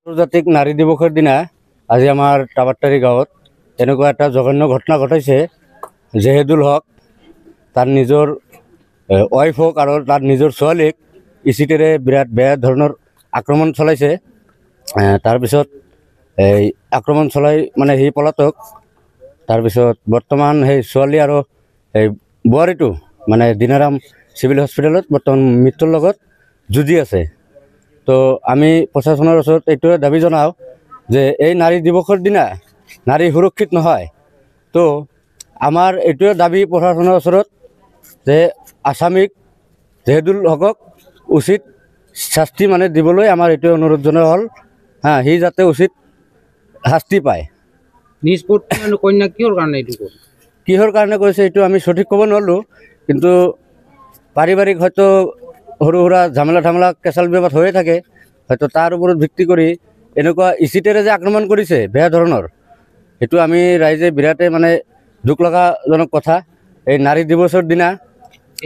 আন্তৰ্জাতিক নাৰী দিৱসৰ দিনা আজি আমাৰ টাবাৰটাৰী গাঁৱত এনেকুৱা এটা জঘন্য ঘটনা ঘটাইছে। জেহেদুল হক তাৰ নিজৰ ৱাইফ হওক আৰু তাৰ নিজৰ ছোৱালীক ইচিটেৰে বিৰাট বেয়া ধৰণৰ আক্ৰমণ চলাইছে। তাৰপিছত এই আক্ৰমণ চলাই মানে সি পলাতক। তাৰপিছত বৰ্তমান সেই ছোৱালী আৰু এই বোৱাৰীটো মানে দিনাৰাম চিভিল হস্পিটেলত বৰ্তমান মৃত্যুৰ লগত যুঁজি আছে। তো আমি প্ৰশাসনৰ ওচৰত এইটোৱে দাবী জনাওঁ যে এই নাৰী দিৱসৰ দিনা নাৰী সুৰক্ষিত নহয়। তো আমাৰ এইটোৱে দাবী প্ৰশাসনৰ ওচৰত যে আসামিক জেহেদুল হকক উচিত শাস্তি মানে দিবলৈ আমাৰ এইটোৱে অনুৰোধ জনোৱা হ'ল। সি যাতে উচিত শাস্তি পায়। কন্যা কিহৰ কাৰণে এইটো কিহৰ কাৰণে কৰিছে এইটো আমি সঠিক ক'ব নোৱাৰিলোঁ, কিন্তু পাৰিবাৰিক হয়তো সৰু সুৰা ঝামেলা কেঁচাল বিবাদ হৈয়ে থাকে। হয়তো তাৰ ওপৰত ভিত্তি কৰি এনেকুৱা ইচিটেৰে যে আক্ৰমণ কৰিছে বেয়া ধৰণৰ, সেইটো আমি ৰাইজে বিৰাটেই মানে দুখ লগাজনক কথা। এই নাৰী দিৱসৰ দিনা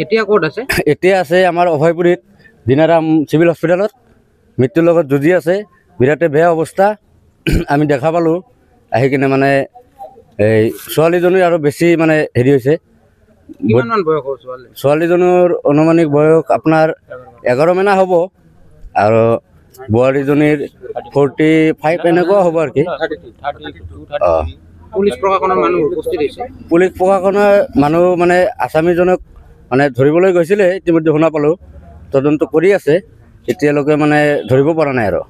এতিয়া ক'ত আছে? এতিয়া আছে আমাৰ অভয়পুৰীত দিনাৰাম চিভিল হস্পিটেলত মৃত্যুৰ লগত যুঁজি আছে। বিৰাটে বেয়া অৱস্থা। আমি দেখা পালোঁ আহি কিনে মানে এই ছোৱালীজনীৰ আৰু বেছি মানে হেৰি হৈছে। কিমানমান বয়স হ'ল ছোৱালী? ছোৱালীজনীৰ অনুমানিক বয়স আপোনাৰ 11 মানা হ'ব আৰু বোৱাৰীজনীৰ 45 এনেকুৱা হ'ব আৰু কি। পুলিচ প্ৰশাসনৰ মানুহ উপস্থিত হৈছে? পুলিচ প্ৰশাসনৰ মানুহ মানে আসামীজনক মানে ধৰিবলৈ গৈছিলে, ইতিমধ্যে শুনা পালোঁ। তদন্ত কৰি আছে, এতিয়ালৈকে মানে ধৰিব পৰা নাই আৰু।